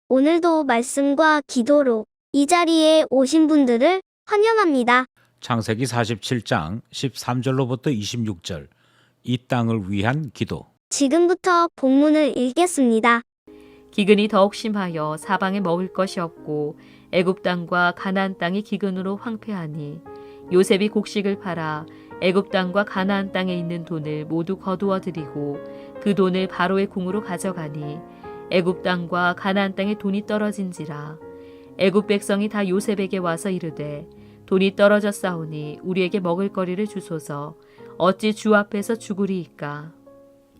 오늘도 말씀과 기도로 이 자리에 오신 분들을 환영합니다. 창세기 47장 13절로부터 26절 이 땅을 위한 기도. 지금부터 본문을 읽겠습니다. 기근이 더욱 심하여 사방에 먹을 것이 없고 애굽 땅과 가나안 땅이 기근으로 황폐하니 요셉이 곡식을 팔아 애굽 땅과 가나안 땅에 있는 돈을 모두 거두어 들이고 그 돈을 바로의 궁으로 가져가니 애굽 땅과 가나안 땅에 돈이 떨어진지라. 애굽 백성이 다 요셉에게 와서 이르되 돈이 떨어졌사오니 우리에게 먹을 거리를 주소서. 어찌 주 앞에서 죽으리이까.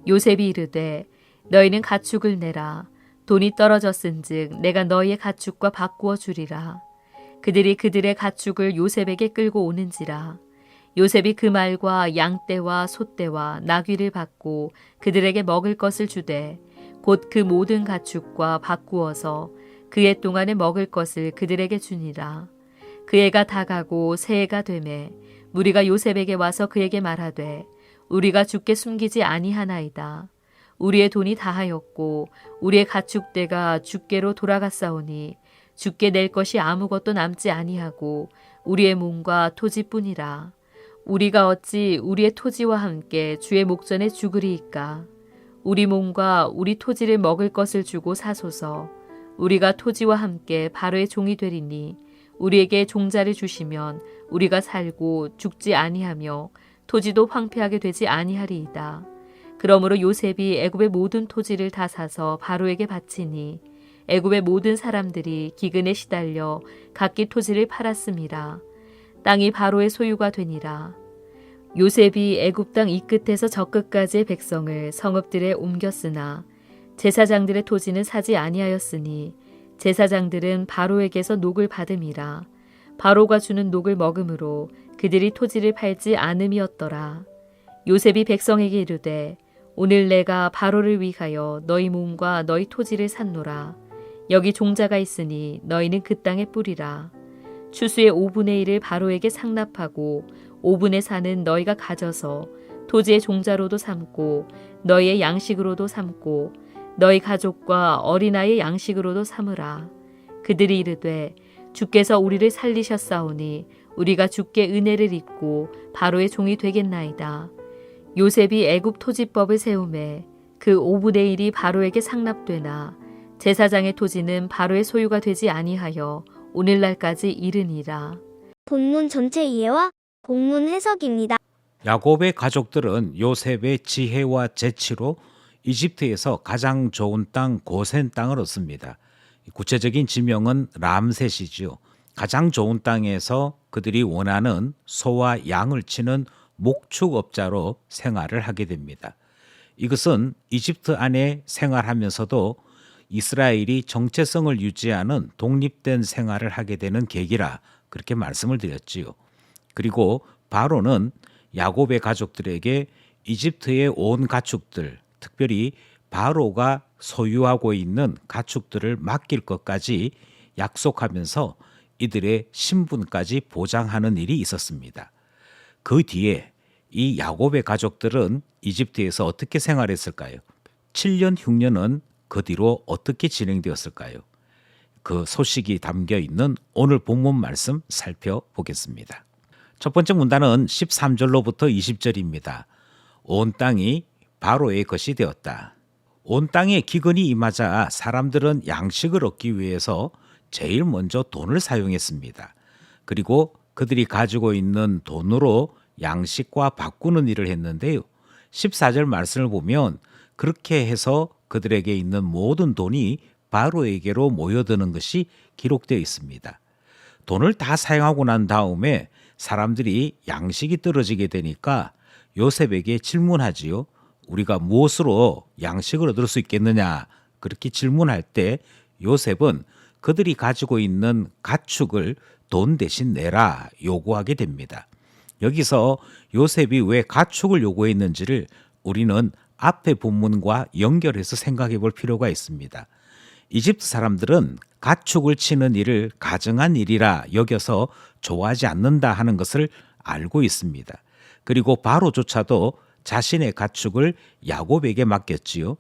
요셉이 이르되 너희는 가축을 내라. 돈이 떨어졌은즉 내가 너희의 가축과 바꾸어 주리라. 그들이 그들의 가축을 요셉에게 끌고 오는지라. 요셉이 그 말과 양떼와 소떼와 나귀를 받고 그들에게 먹을 것을 주되 곧 그 모든 가축과 바꾸어서 그해 동안에 먹을 것을 그들에게 주니라. 그 해가 다 가고 새해가 되매 무리가 요셉에게 와서 그에게 말하되 우리가 주께 숨기지 아니하나이다. 우리의 돈이 다하였고 우리의 가축대가 주께로 돌아갔사오니 주께 낼 것이 아무것도 남지 아니하고 우리의 몸과 토지뿐이라. 우리가 어찌 우리의 토지와 함께 주의 목전에 죽으리이까. 우리 몸과 우리 토지를 먹을 것을 주고 사소서. 우리가 토지와 함께 바로의 종이 되리니 우리에게 종자를 주시면 우리가 살고 죽지 아니하며 토지도 황폐하게 되지 아니하리이다. 그러므로 요셉이 애굽의 모든 토지를 다 사서 바로에게 바치니 애굽의 모든 사람들이 기근에 시달려 각기 토지를 팔았음이라. 땅이 바로의 소유가 되니라. 요셉이 애굽 땅 이 끝에서 저 끝까지의 백성을 성읍들에 옮겼으나 제사장들의 토지는 사지 아니하였으니 제사장들은 바로에게서 녹을 받음이라. 바로가 주는 녹을 먹음으로 그들이 토지를 팔지 않음이었더라. 요셉이 백성에게 이르되 오늘 내가 바로를 위하여 너희 몸과 너희 토지를 샀노라. 여기 종자가 있으니 너희는 그 땅에 뿌리라. 추수의 5분의 1을 바로에게 상납하고 5분의 4는 너희가 가져서 토지의 종자로도 삼고 너희의 양식으로도 삼고 너희 가족과 어린아이의 양식으로도 삼으라. 그들이 이르되 주께서 우리를 살리셨사오니 우리가 주께 은혜를 입고 바로의 종이 되겠나이다. 요셉이 애굽 토지법을 세우매 그 5분의 1이 바로에게 상납되나 제사장의 토지는 바로의 소유가 되지 아니하여 오늘날까지 이르니라. 본문 전체 이해와 본문 해석입니다. 야곱의 가족들은 요셉의 지혜와 재치로 이집트에서 가장 좋은 땅 고센 땅을 얻습니다. 구체적인 지명은 람셋이지요. 가장 좋은 땅에서 그들이 원하는 소와 양을 치는 목축업자로 생활을 하게 됩니다. 이것은 이집트 안에 생활하면서도 이스라엘이 정체성을 유지하는 독립된 생활을 하게 되는 계기라 그렇게 말씀을 드렸지요. 그리고 바로는 야곱의 가족들에게 이집트의 온 가축들, 특별히 바로가 소유하고 있는 가축들을 맡길 것까지 약속하면서 이들의 신분까지 보장하는 일이 있었습니다. 그 뒤에 이 야곱의 가족들은 이집트에서 어떻게 생활했을까요? 7년 흉년은 그 뒤로 어떻게 진행되었을까요? 그 소식이 담겨 있는 오늘 본문 말씀 살펴보겠습니다. 첫 번째 문단은 13절로부터 20절입니다. 온 땅이 바로의 것이 되었다. 온 땅에 기근이 임하자 사람들은 양식을 얻기 위해서 제일 먼저 돈을 사용했습니다. 그리고 그들이 가지고 있는 돈으로 양식과 바꾸는 일을 했는데요. 14절 말씀을 보면 그렇게 해서 그들에게 있는 모든 돈이 바로에게로 모여드는 것이 기록되어 있습니다. 돈을 다 사용하고 난 다음에 사람들이 양식이 떨어지게 되니까 요셉에게 질문하지요. 우리가 무엇으로 양식을 얻을 수 있겠느냐? 그렇게 질문할 때 요셉은 그들이 가지고 있는 가축을 돈 대신 내라 요구하게 됩니다. 여기서 요셉이 왜 가축을 요구했는지를 우리는 앞의 본문과 연결해서 생각해 볼 필요가 있습니다. 이집트 사람들은 가축을 치는 일을 가증한 일이라 여겨서 좋아하지 않는다 하는 것을 알고 있습니다. 그리고 바로조차도 자신의 가축을 야곱에게 맡겼지요.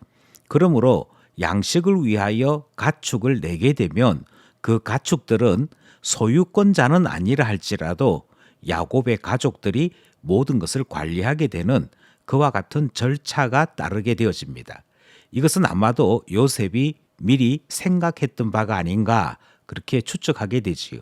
그러므로 양식을 위하여 가축을 내게 되면 그 가축들은 소유권자는 아니라 할지라도 야곱의 가족들이 모든 것을 관리하게 되는 그와 같은 절차가 따르게 되어집니다. 이것은 아마도 요셉이 미리 생각했던 바가 아닌가 그렇게 추측하게 되지요.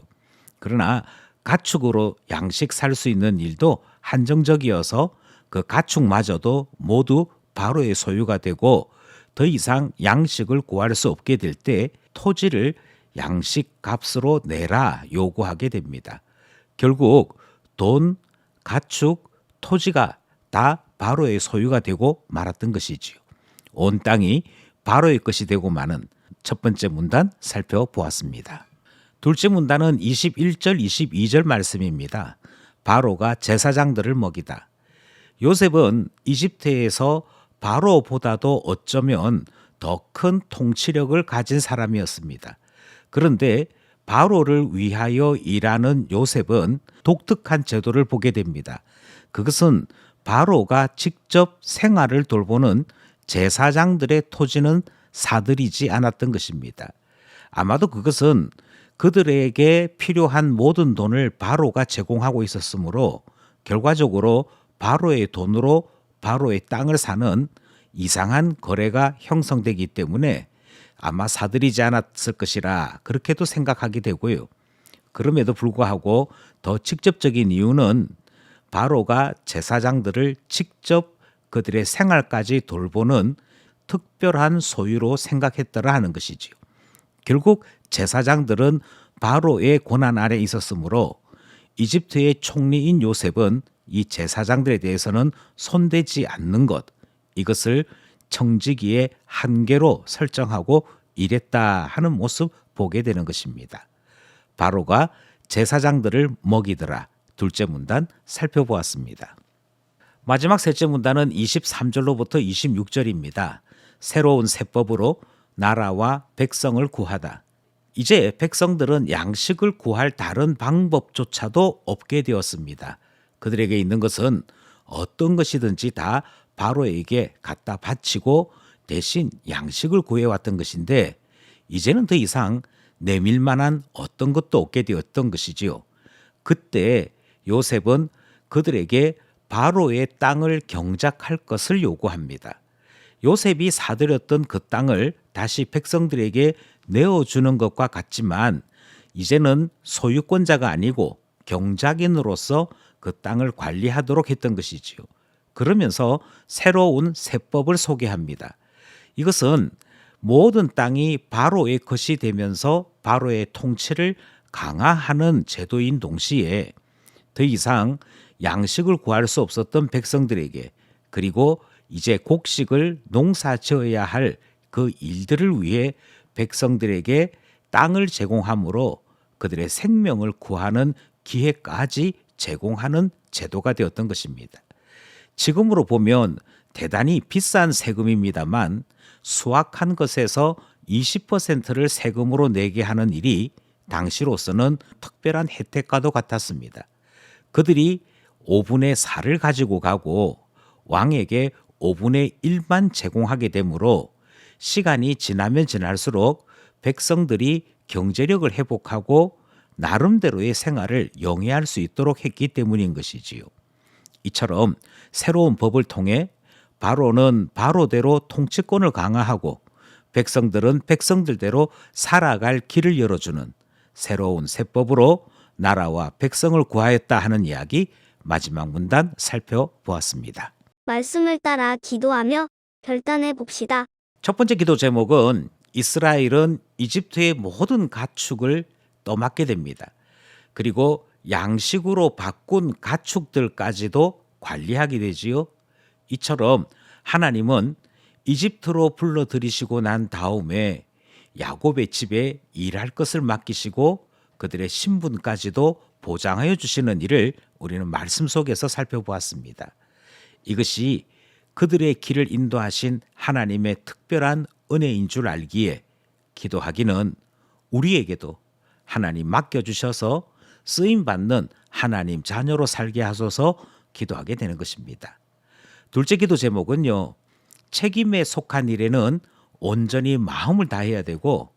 그러나 가축으로 양식 살 수 있는 일도 한정적이어서 그 가축마저도 모두 바로의 소유가 되고 더 이상 양식을 구할 수 없게 될 때 토지를 양식 값으로 내라 요구하게 됩니다. 결국 돈, 가축, 토지가 다 바로의 소유가 되고 말았던 것이지요. 온 땅이 바로의 것이 되고 마는 첫 번째 문단 살펴보았습니다. 둘째 문단은 21절, 22절 말씀입니다. 바로가 제사장들을 먹이다. 요셉은 이집트에서 바로보다도 어쩌면 더 큰 통치력을 가진 사람이었습니다. 그런데 바로를 위하여 일하는 요셉은 독특한 제도를 보게 됩니다. 그것은 바로가 직접 생활을 돌보는 제사장들의 토지는 사들이지 않았던 것입니다. 아마도 그것은 그들에게 필요한 모든 돈을 바로가 제공하고 있었으므로 결과적으로 바로의 돈으로 바로의 땅을 사는 이상한 거래가 형성되기 때문에 아마 사들이지 않았을 것이라 그렇게도 생각하게 되고요. 그럼에도 불구하고 더 직접적인 이유는 바로가 제사장들을 직접 그들의 생활까지 돌보는 특별한 소유로 생각했더라 하는 것이지요. 결국 제사장들은 바로의 권한 아래 있었으므로 이집트의 총리인 요셉은 이 제사장들에 대해서는 손대지 않는 것, 이것을 청지기의 한계로 설정하고 일했다 하는 모습 보게 되는 것입니다. 바로가 제사장들을 먹이더라. 둘째 문단 살펴보았습니다. 마지막 셋째 문단은 23절로부터 26절입니다. 새로운 세법으로 나라와 백성을 구하다. 이제 백성들은 양식을 구할 다른 방법조차도 없게 되었습니다. 그들에게 있는 것은 어떤 것이든지 다 바로에게 갖다 바치고 대신 양식을 구해왔던 것인데 이제는 더 이상 내밀 만한 어떤 것도 없게 되었던 것이지요. 그때 요셉은 그들에게 바로의 땅을 경작할 것을 요구합니다. 요셉이 사들였던 그 땅을 다시 백성들에게 내어주는 것과 같지만 이제는 소유권자가 아니고 경작인으로서 그 땅을 관리하도록 했던 것이지요. 그러면서 새로운 세법을 소개합니다. 이것은 모든 땅이 바로의 것이 되면서 바로의 통치를 강화하는 제도인 동시에 더 이상 양식을 구할 수 없었던 백성들에게 그리고 이제 곡식을 농사 지어야 할 그 일들을 위해 백성들에게 땅을 제공함으로 그들의 생명을 구하는 기회까지 제공하는 제도가 되었던 것입니다. 지금으로 보면 대단히 비싼 세금입니다만 수확한 것에서 20%를 세금으로 내게 하는 일이 당시로서는 특별한 혜택과도 같았습니다. 그들이 5분의 4를 가지고 가고 왕에게 5분의 1만 제공하게 되므로 시간이 지나면 지날수록 백성들이 경제력을 회복하고 나름대로의 생활을 영위할 수 있도록 했기 때문인 것이지요. 이처럼 새로운 법을 통해 바로는 바로대로 통치권을 강화하고 백성들은 백성들대로 살아갈 길을 열어주는 새로운 세법으로 나라와 백성을 구하였다 하는 이야기 마지막 문단 살펴보았습니다. 말씀을 따라 기도하며 결단해 봅시다. 첫 번째 기도 제목은 이스라엘은 이집트의 모든 가축을 떠맡게 됩니다. 그리고 양식으로 바꾼 가축들까지도 관리하게 되지요. 이처럼 하나님은 이집트로 불러들이시고 난 다음에 야곱의 집에 일할 것을 맡기시고 그들의 신분까지도 보장하여 주시는 일을 우리는 말씀 속에서 살펴보았습니다. 이것이 그들의 길을 인도하신 하나님의 특별한 은혜인 줄 알기에 기도하기는 우리에게도 하나님 맡겨주셔서 쓰임받는 하나님 자녀로 살게 하소서 기도하게 되는 것입니다. 둘째 기도 제목은요. 책임에 속한 일에는 온전히 마음을 다해야 되고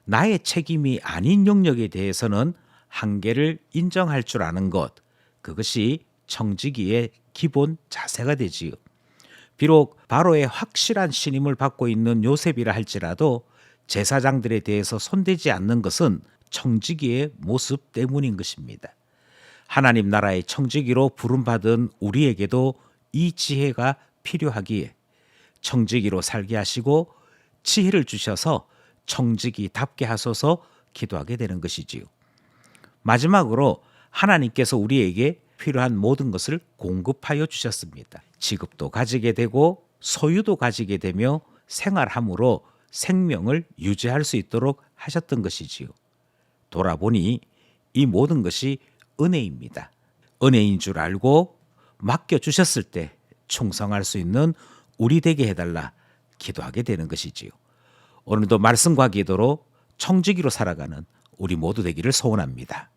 나의 책임이 아닌 영역에 대해서는 한계를 인정할 줄 아는 것, 그것이 청지기의 기본 자세가 되지요. 비록 바로의 확실한 신임을 받고 있는 요셉이라 할지라도 제사장들에 대해서 손대지 않는 것은 청지기의 모습 때문인 것입니다. 하나님 나라의 청지기로 부름받은 우리에게도 이 지혜가 필요하기에 청지기로 살게 하시고 지혜를 주셔서 청지기답게 하소서 기도하게 되는 것이지요. 마지막으로 하나님께서 우리에게 필요한 모든 것을 공급하여 주셨습니다. 지급도 가지게 되고 소유도 가지게 되며 생활함으로 생명을 유지할 수 있도록 하셨던 것이지요. 돌아보니 이 모든 것이 은혜입니다. 은혜인 줄 알고 맡겨주셨을 때 충성할 수 있는 우리 되게 해달라 기도하게 되는 것이지요. 오늘도 말씀과 기도로 청지기로 살아가는 우리 모두 되기를 소원합니다.